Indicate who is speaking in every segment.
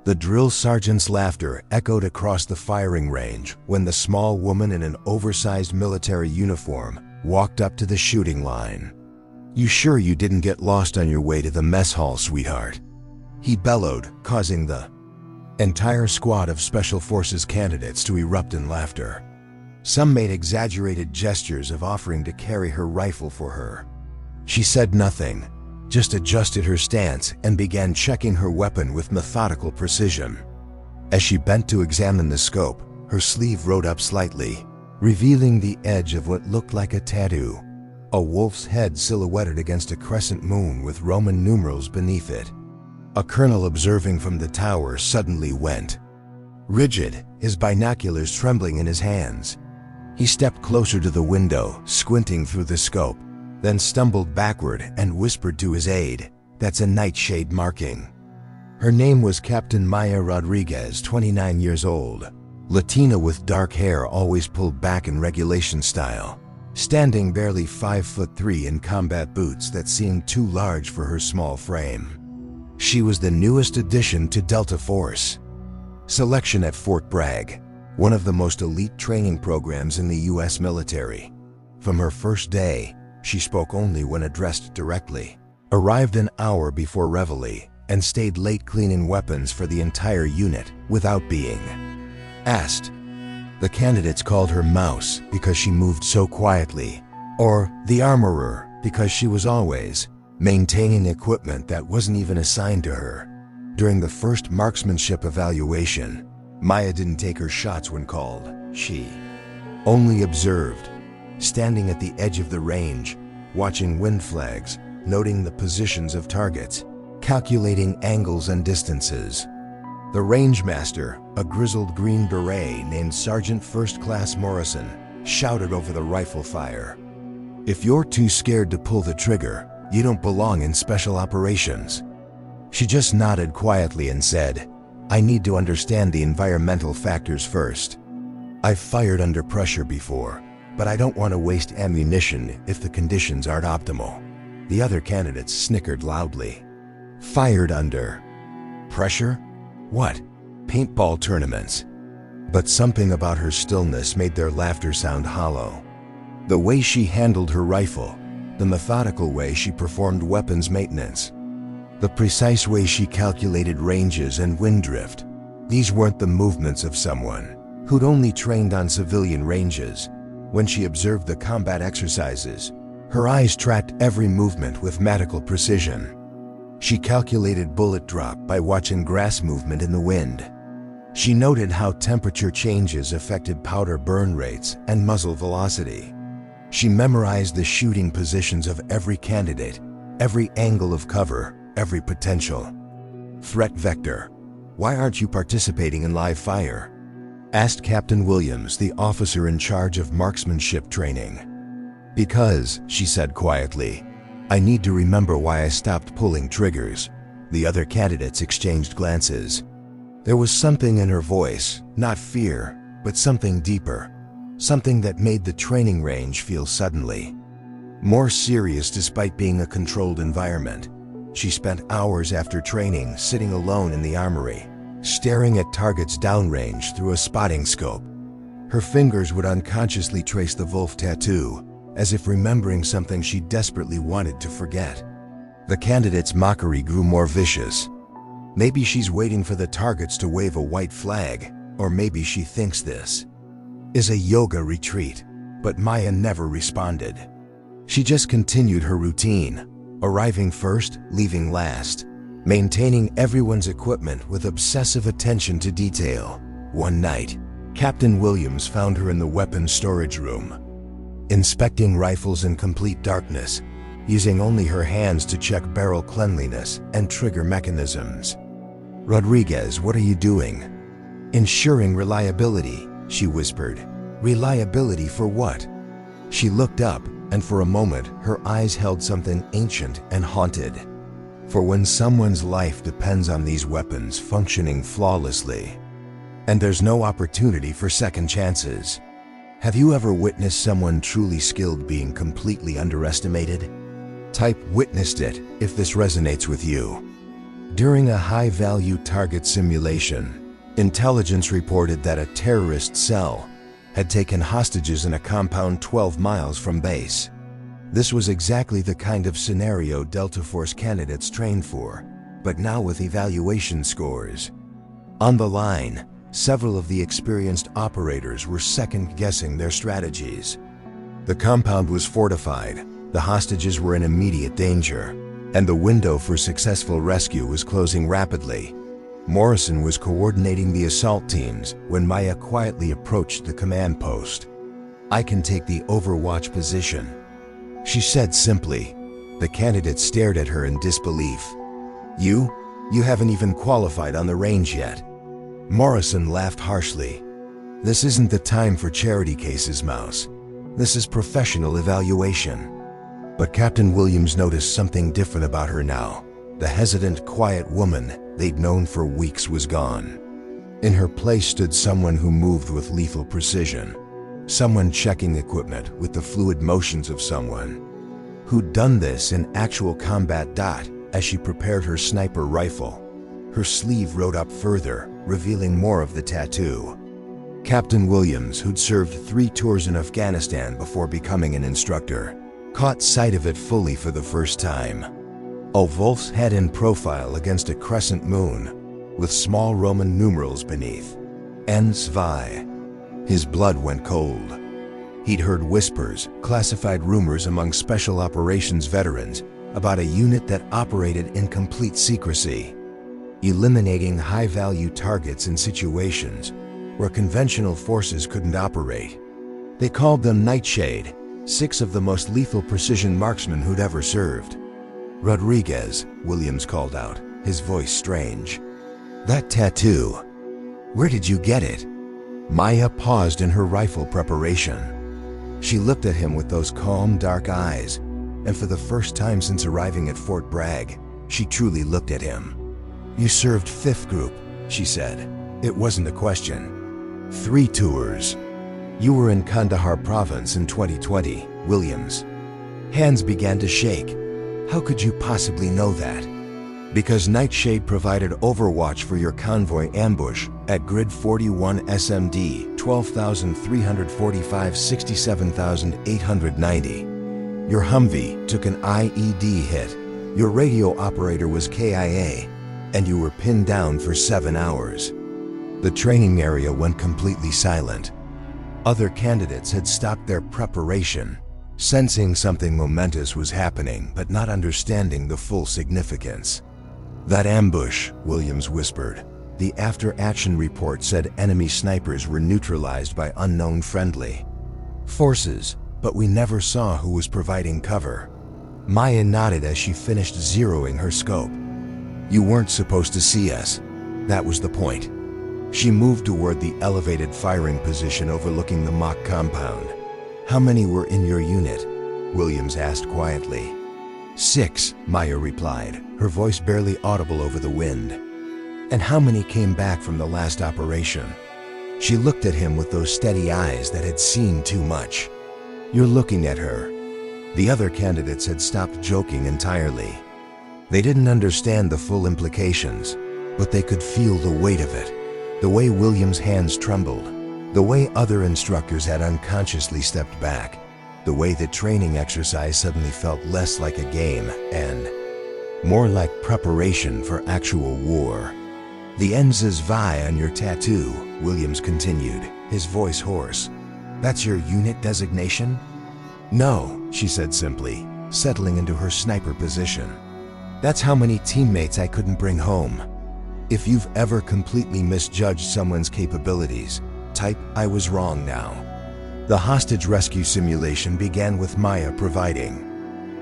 Speaker 1: The drill sergeant's laughter echoed across the firing range when the small woman in an oversized military uniform walked up to the shooting line. "You sure you didn't get lost on your way to the mess hall, sweetheart?" he bellowed, causing the entire squad of Special Forces candidates to erupt in laughter. Some made exaggerated gestures of offering to carry her rifle for her. She said nothing, just adjusted her stance and began checking her weapon with methodical precision. As she bent to examine the scope, her sleeve rode up slightly, revealing the edge of what looked like a tattoo, a wolf's head silhouetted against a crescent moon with Roman numerals beneath it. A colonel observing from the tower suddenly went rigid, his binoculars trembling in his hands. He stepped closer to the window, squinting through the scope, then stumbled backward and whispered to his aide, "That's a Nightshade marking." Her name was Captain Maya Rodriguez, 29 years old, Latina with dark hair always pulled back in regulation style, standing barely 5'3" in combat boots that seemed too large for her small frame. She was the newest addition to Delta Force selection at Fort Bragg, one of the most elite training programs in the U.S. military. From her first day, she spoke only when addressed directly, arrived an hour before reveille, and stayed late cleaning weapons for the entire unit without being asked. The candidates called her Mouse because she moved so quietly, or the Armorer because she was always maintaining equipment that wasn't even assigned to her. During the first marksmanship evaluation, Maya didn't take her shots when called. She only observed, standing at the edge of the range, watching wind flags, noting the positions of targets, calculating angles and distances. The rangemaster, a grizzled Green Beret named Sergeant First Class Morrison, shouted over the rifle fire, "If you're too scared to pull the trigger, you don't belong in special operations." She just nodded quietly and said, "I need to understand the environmental factors first. I've fired under pressure before, but I don't want to waste ammunition if the conditions aren't optimal." The other candidates snickered loudly. Fired under pressure? What? Paintball tournaments? But something about her stillness made their laughter sound hollow. The way she handled her rifle, the methodical way she performed weapons maintenance, the precise way she calculated ranges and wind drift, these weren't the movements of someone who'd only trained on civilian ranges. When she observed the combat exercises, her eyes tracked every movement with magical precision. She calculated bullet drop by watching grass movement in the wind. She noted how temperature changes affected powder burn rates and muzzle velocity. She memorized the shooting positions of every candidate, every angle of cover, every potential threat vector. "Why aren't you participating in live fire?" asked Captain Williams, the officer in charge of marksmanship training. "Because," she said quietly, "I need to remember why I stopped pulling triggers." The other candidates exchanged glances. There was something in her voice, not fear, but something deeper, something that made the training range feel suddenly more serious despite being a controlled environment. She spent hours after training sitting alone in the armory, staring at targets downrange through a spotting scope. Her fingers would unconsciously trace the wolf tattoo, as if remembering something she desperately wanted to forget. The candidate's mockery grew more vicious. Maybe she's waiting for the targets to wave a white flag, or maybe she thinks this is a yoga retreat. But Maya never responded. She just continued her routine, arriving first, leaving last, maintaining everyone's equipment with obsessive attention to detail. One night, Captain Williams found her in the weapons storage room, inspecting rifles in complete darkness, using only her hands to check barrel cleanliness and trigger mechanisms. "Rodriguez, what are you doing?" "Ensuring reliability," she whispered. "Reliability for what?" She looked up, and for a moment her eyes held something ancient and haunted. For when someone's life depends on these weapons functioning flawlessly, and there's no opportunity for second chances. Have you ever witnessed someone truly skilled being completely underestimated? Type "witnessed it" if this resonates with you. During a high-value target simulation, intelligence reported that a terrorist cell had taken hostages in a compound 12 miles from base. This was exactly the kind of scenario Delta Force candidates trained for, but now with evaluation scores. On the line, several of the experienced operators were second-guessing their strategies. The compound was fortified, the hostages were in immediate danger, and the window for successful rescue was closing rapidly. Morrison was coordinating the assault teams when Maya quietly approached the command post. "I can take the overwatch position," she said simply. The candidate stared at her in disbelief. You haven't even qualified on the range yet." Morrison laughed harshly. "This isn't the time for charity cases, Mouse. This is professional evaluation." But Captain Williams noticed something different about her now. The hesitant, quiet woman they'd known for weeks was gone. In her place stood someone who moved with lethal precision. Someone checking equipment with the fluid motions of someone who'd done this in actual combat. As she prepared her sniper rifle, her sleeve rode up further, revealing more of the tattoo. Captain Williams, who'd served 3 tours in Afghanistan before becoming an instructor, caught sight of it fully for the first time. A wolf's head in profile against a crescent moon, with small Roman numerals beneath. N-Svi. His blood went cold. He'd heard whispers, classified rumors among special operations veterans about a unit that operated in complete secrecy, eliminating high-value targets in situations where conventional forces couldn't operate. They called them Nightshade Six, of the most lethal precision marksmen who'd ever served. "Rodriguez," Williams called out, his voice strange. "That tattoo, where did you get it?" Maya paused in her rifle preparation. She looked at him with those calm, dark eyes, and for the first time since arriving at Fort Bragg, she truly looked at him. "You served 5th Group," she said. It wasn't a question. 3 tours. "You were in Kandahar province in 2020, Williams." Hands began to shake. "How could you possibly know that?" "Because Nightshade provided overwatch for your convoy ambush at Grid 41 SMD 12,345 67,890. Your Humvee took an IED hit, your radio operator was KIA, and you were pinned down for 7 hours." The training area went completely silent. Other candidates had stopped their preparation, sensing something momentous was happening but not understanding the full significance. "That ambush," Williams whispered. "The after-action report said enemy snipers were neutralized by unknown friendly forces, but we never saw who was providing cover." Maya nodded as she finished zeroing her scope. "You weren't supposed to see us. That was the point." She moved toward the elevated firing position overlooking the mock compound. "How many were in your unit?" Williams asked quietly. 6, Maya replied, her voice barely audible over the wind. "And how many came back from the last operation?" She looked at him with those steady eyes that had seen too much. "You're looking at her." The other candidates had stopped joking entirely. They didn't understand the full implications, but they could feel the weight of it. The way Williams' hands trembled, the way other instructors had unconsciously stepped back, the way the training exercise suddenly felt less like a game and more like preparation for actual war. "The N-Svi on your tattoo," Williams continued, his voice hoarse. "That's your unit designation?" "No," she said simply, settling into her sniper position. "That's how many teammates I couldn't bring home." If you've ever completely misjudged someone's capabilities, type "I was wrong" now. The hostage rescue simulation began with Maya providing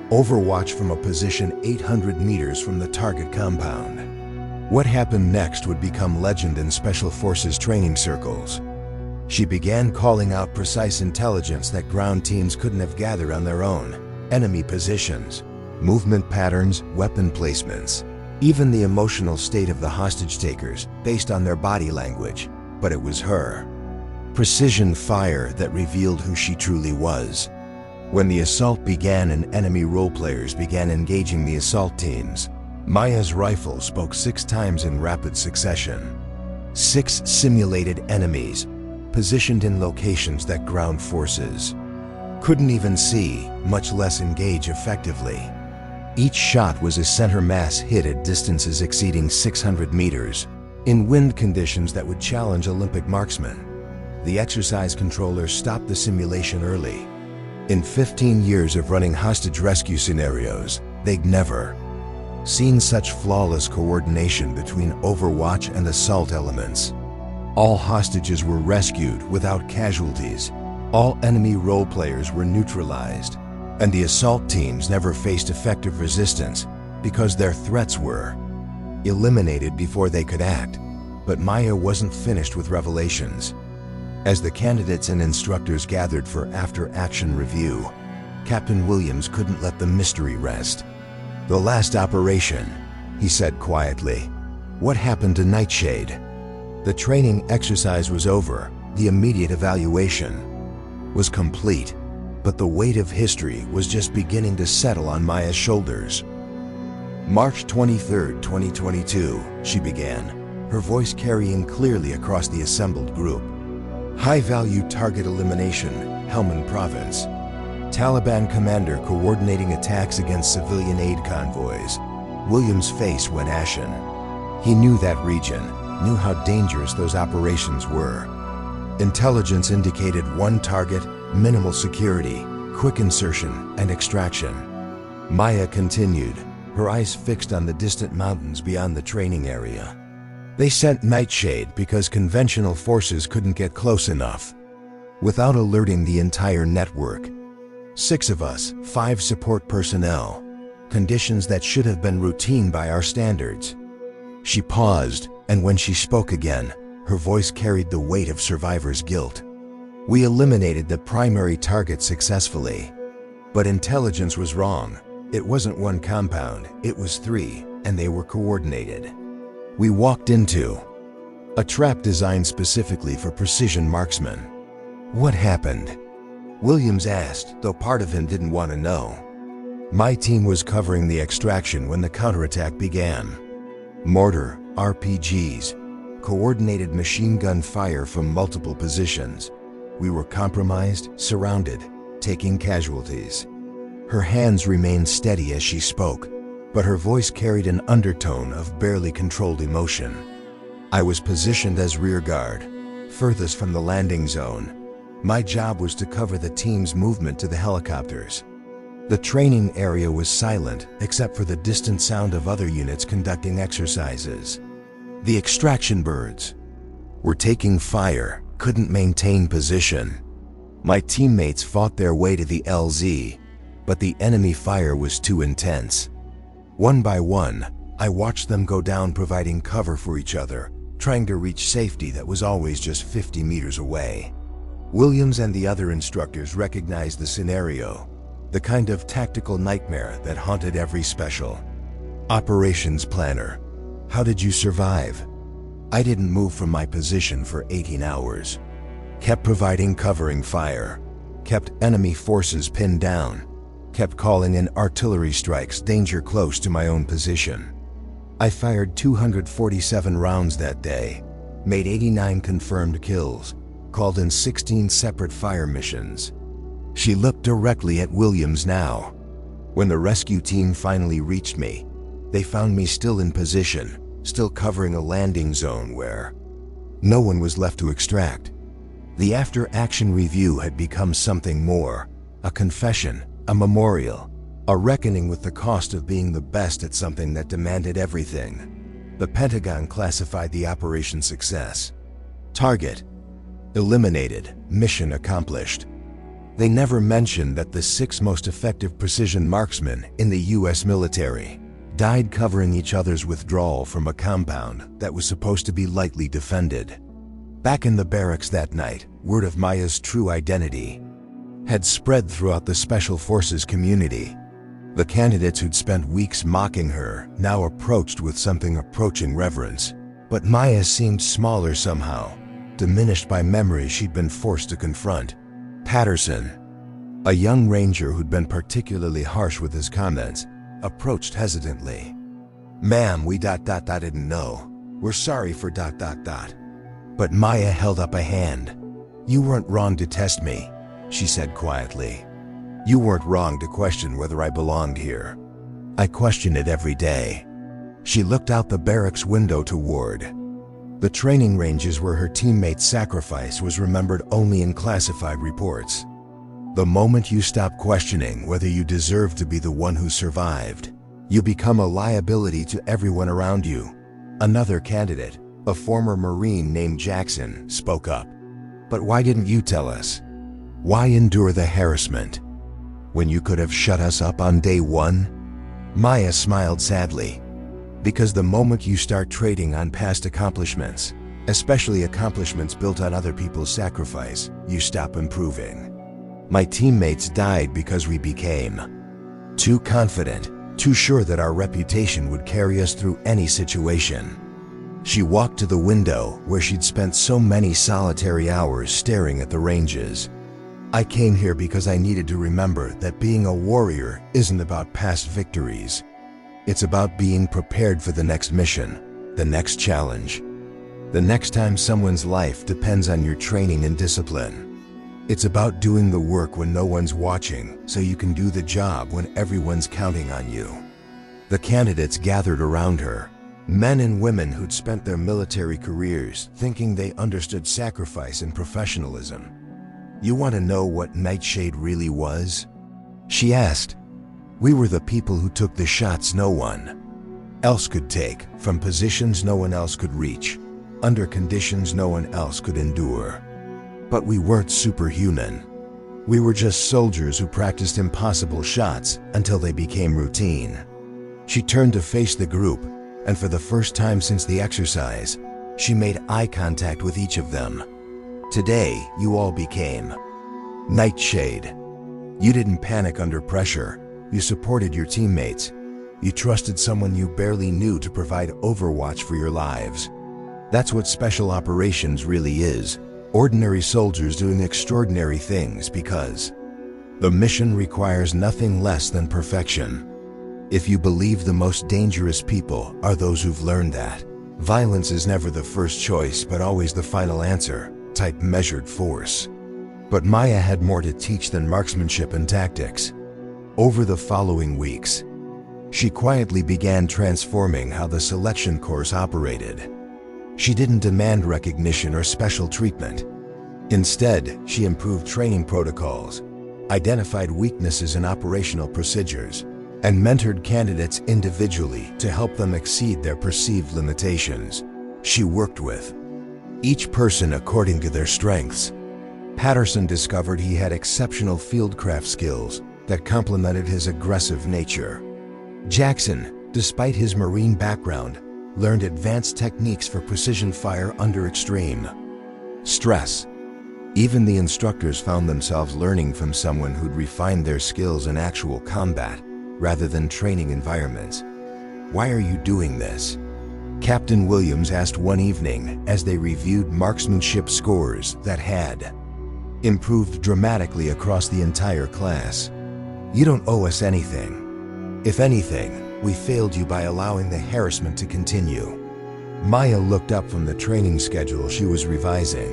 Speaker 1: overwatch from a position 800 meters from the target compound. What happened next would become legend in Special Forces training circles. She began calling out precise intelligence that ground teams couldn't have gathered on their own: enemy positions, movement patterns, weapon placements, even the emotional state of the hostage takers based on their body language. But it was her precision fire that revealed who she truly was. When the assault began and enemy role players began engaging the assault teams, Maya's rifle spoke 6 times in rapid succession. 6 simulated enemies, positioned in locations that ground forces couldn't even see, much less engage effectively. Each shot was a center mass hit at distances exceeding 600 meters, in wind conditions that would challenge Olympic marksmen. The exercise controllers stopped the simulation early. In 15 years of running hostage rescue scenarios, they'd never seen such flawless coordination between overwatch and assault elements. All hostages were rescued without casualties. All enemy role players were neutralized, and the assault teams never faced effective resistance because their threats were eliminated before they could act. But Maya wasn't finished with revelations. As the candidates and instructors gathered for after-action review, Captain Williams couldn't let the mystery rest. "The last operation," he said quietly. "What happened to Nightshade?" The training exercise was over. The immediate evaluation was complete, but the weight of history was just beginning to settle on Maya's shoulders. "March 23, 2022, she began, her voice carrying clearly across the assembled group. "High-value target elimination, Helmand Province. Taliban commander coordinating attacks against civilian aid convoys." Williams' face went ashen. He knew that region, knew how dangerous those operations were. Intelligence indicated 1 target, minimal security, quick insertion and extraction. Maya continued, her eyes fixed on the distant mountains beyond the training area. "They sent Nightshade because conventional forces couldn't get close enough. Without alerting the entire network. 6 of us, 5 support personnel. Conditions that should have been routine by our standards." She paused, and when she spoke again, her voice carried the weight of survivor's guilt. "We eliminated the primary target successfully. But intelligence was wrong. It wasn't 1 compound, it was 3, and they were coordinated. We walked into a trap designed specifically for precision marksmen." "What happened?" Williams asked, though part of him didn't want to know. "My team was covering the extraction when the counterattack began. Mortar, RPGs, coordinated machine gun fire from multiple positions. We were compromised, surrounded, taking casualties." Her hands remained steady as she spoke, but her voice carried an undertone of barely controlled emotion. "I was positioned as rearguard, furthest from the landing zone. My job was to cover the team's movement to the helicopters. The training area was silent except for the distant sound of other units conducting exercises. The extraction birds were taking fire, couldn't maintain position. My teammates fought their way to the LZ, but the enemy fire was too intense. One by one, I watched them go down, providing cover for each other, trying to reach safety that was always just 50 meters away." Williams and the other instructors recognized the scenario, the kind of tactical nightmare that haunted every special operations planner. "How did you survive?" "I didn't move from my position for 18 hours. Kept providing covering fire. Kept enemy forces pinned down. Kept calling in artillery strikes danger close to my own position. I fired 247 rounds that day, made 89 confirmed kills, called in 16 separate fire missions." She looked directly at Williams now. "When the rescue team finally reached me, they found me still in position, still covering a landing zone where no one was left to extract." The after-action review had become something more, a confession, a memorial, a reckoning with the cost of being the best at something that demanded everything. The Pentagon classified the operation success. Target eliminated, mission accomplished. They never mentioned that the 6 most effective precision marksmen in the US military died covering each other's withdrawal from a compound that was supposed to be lightly defended. Back in the barracks that night, word of Maya's true identity had spread throughout the Special Forces community. The candidates who'd spent weeks mocking her now approached with something approaching reverence. But Maya seemed smaller somehow, diminished by memories she'd been forced to confront. Patterson, a young ranger who'd been particularly harsh with his comments, approached hesitantly. "Ma'am, we didn't know. We're sorry for But Maya held up a hand. "You weren't wrong to test me," she said quietly. "You weren't wrong to question whether I belonged here. I question it every day." She looked out the barracks window toward the training ranges where her teammates' sacrifice was remembered only in classified reports. The moment you stop questioning whether you deserve to be the one who survived, you become a liability to everyone around you. Another candidate, a former Marine named Jackson, spoke up. "But why didn't you tell us? Why endure the harassment when you could have shut us up on day one?" Maya smiled sadly. "Because the moment you start trading on past accomplishments, especially accomplishments built on other people's sacrifice, you stop improving. My teammates died because we became too confident, too sure that our reputation would carry us through any situation." She walked to the window where she'd spent so many solitary hours staring at the ranges. "I came here because I needed to remember that being a warrior isn't about past victories. It's about being prepared for the next mission, the next challenge, the next time someone's life depends on your training and discipline. It's about doing the work when no one's watching so you can do the job when everyone's counting on you." The candidates gathered around her, men and women who'd spent their military careers thinking they understood sacrifice and professionalism. "You want to know what Nightshade really was?" she asked. "We were the people who took the shots no one else could take, from positions no one else could reach, under conditions no one else could endure. But we weren't superhuman. We were just soldiers who practiced impossible shots until they became routine." She turned to face the group, and for the first time since the exercise, she made eye contact with each of them. "Today, you all became Nightshade. You didn't panic under pressure. You supported your teammates. You trusted someone you barely knew to provide overwatch for your lives. That's what special operations really is. Ordinary soldiers doing extraordinary things because the mission requires nothing less than perfection. If you believe the most dangerous people are those who've learned that violence is never the first choice but always the final answer, type measured force." But Maya had more to teach than marksmanship and tactics. Over the following weeks, she quietly began transforming how the selection course operated. She didn't demand recognition or special treatment. Instead, she improved training protocols, identified weaknesses in operational procedures, and mentored candidates individually to help them exceed their perceived limitations. She worked with each person according to their strengths. Patterson discovered he had exceptional fieldcraft skills that complemented his aggressive nature. Jackson, despite his Marine background, learned advanced techniques for precision fire under extreme stress. Even the instructors found themselves learning from someone who'd refined their skills in actual combat rather than training environments. "Why are you doing this?" Captain Williams asked one evening as they reviewed marksmanship scores that had improved dramatically across the entire class. "You don't owe us anything. If anything, we failed you by allowing the harassment to continue." Maya looked up from the training schedule she was revising.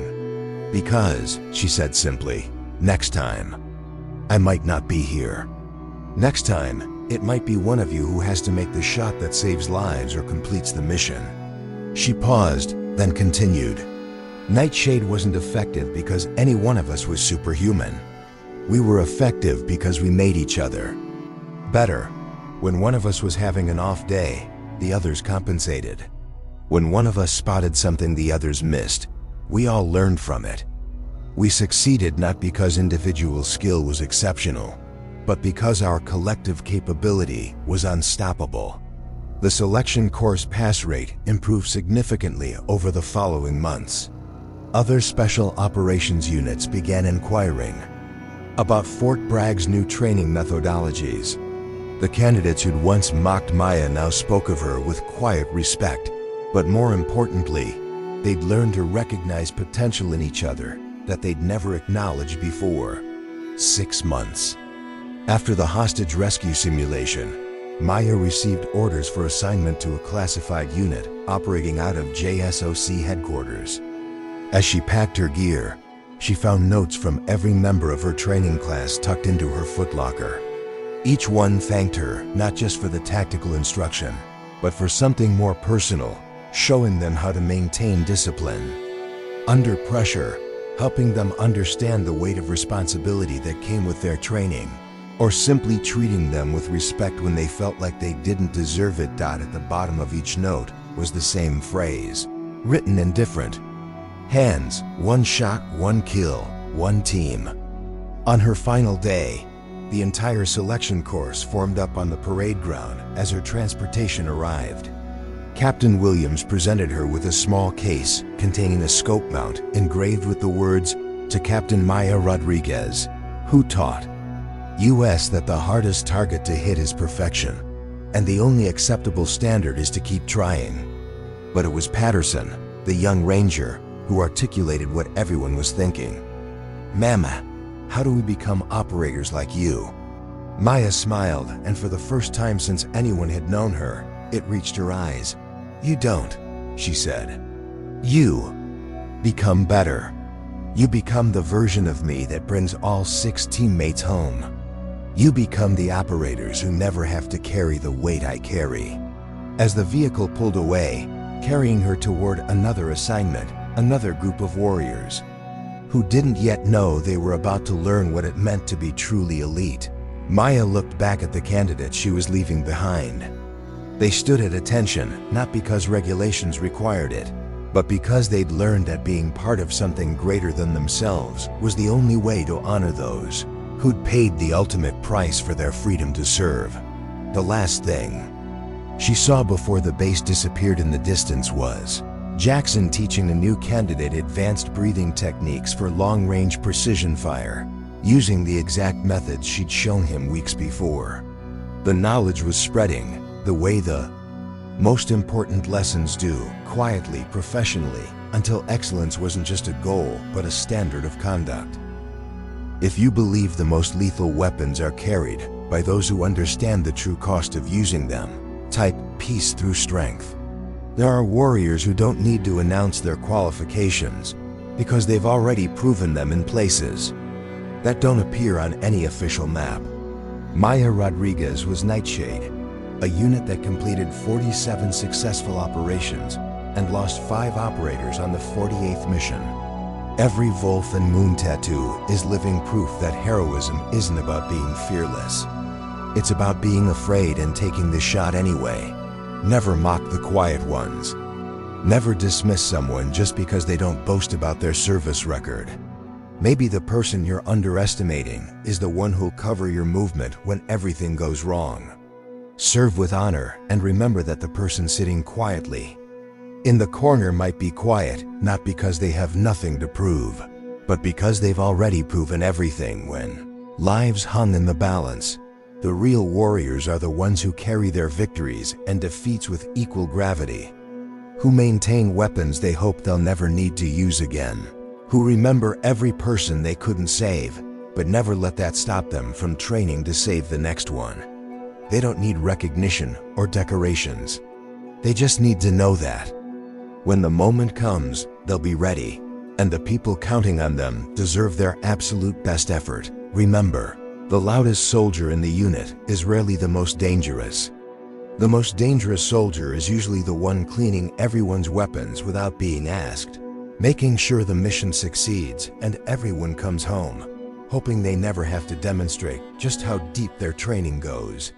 Speaker 1: "Because," she said simply, "next time, I might not be here. Next time, it might be one of you who has to make the shot that saves lives or completes the mission." She paused, then continued. "Nightshade wasn't effective because any one of us was superhuman. We were effective because we made each other better. When one of us was having an off day, the others compensated. When one of us spotted something the others missed, we all learned from it. We succeeded not because individual skill was exceptional, but because our collective capability was unstoppable." The selection course pass rate improved significantly over the following months. Other special operations units began inquiring about Fort Bragg's new training methodologies. The candidates who'd once mocked Maya now spoke of her with quiet respect, but more importantly, they'd learned to recognize potential in each other that they'd never acknowledged before. 6 months after the hostage rescue simulation, Maya received orders for assignment to a classified unit operating out of JSOC headquarters. As she packed her gear, she found notes from every member of her training class tucked into her footlocker. Each one thanked her not just for the tactical instruction, but for something more personal, showing them how to maintain discipline under pressure, helping them understand the weight of responsibility that came with their training, or simply treating them with respect when they felt like they didn't deserve it. At the bottom of each note was the same phrase, written in different hands: one shot, one kill, one team. On her final day, the entire selection course formed up on the parade ground as her transportation arrived. Captain Williams presented her with a small case containing a scope mount engraved with the words, "To Captain Maya Rodriguez, who taught U.S. that the hardest target to hit is perfection, and the only acceptable standard is to keep trying." But it was Patterson, the young ranger, who articulated what everyone was thinking. "Mama, how do we become operators like you?" Maya smiled, and for the first time since anyone had known her, it reached her eyes. "You don't," she said. "You become better. You become the version of me that brings all 6 teammates home. You become the operators who never have to carry the weight I carry." As the vehicle pulled away, carrying her toward another assignment, another group of warriors who didn't yet know they were about to learn what it meant to be truly elite, Maya looked back at the candidates she was leaving behind. They stood at attention, not because regulations required it, but because they'd learned that being part of something greater than themselves was the only way to honor those who'd paid the ultimate price for their freedom to serve. The last thing she saw before the base disappeared in the distance was Jackson teaching a new candidate advanced breathing techniques for long-range precision fire, using the exact methods she'd shown him weeks before. The knowledge was spreading, the way the most important lessons do, quietly, professionally, until excellence wasn't just a goal, but a standard of conduct. If you believe the most lethal weapons are carried by those who understand the true cost of using them, type peace through strength. There are warriors who don't need to announce their qualifications because they've already proven them in places that don't appear on any official map. Maya Rodriguez was Nightshade, a unit that completed 47 successful operations and lost 5 operators on the 48th mission. Every Wolf and Moon tattoo is living proof that heroism isn't about being fearless. It's about being afraid and taking the shot anyway. Never mock the quiet ones. Never dismiss someone just because they don't boast about their service record. Maybe the person you're underestimating is the one who'll cover your movement when everything goes wrong. Serve with honor and remember that the person sitting quietly in the corner might be quiet, not because they have nothing to prove, but because they've already proven everything. When lives hung in the balance, the real warriors are the ones who carry their victories and defeats with equal gravity, who maintain weapons they hope they'll never need to use again, who remember every person they couldn't save, but never let that stop them from training to save the next one. They don't need recognition or decorations. They just need to know that when the moment comes, they'll be ready, and the people counting on them deserve their absolute best effort. Remember, the loudest soldier in the unit is rarely the most dangerous. The most dangerous soldier is usually the one cleaning everyone's weapons without being asked, making sure the mission succeeds and everyone comes home, hoping they never have to demonstrate just how deep their training goes.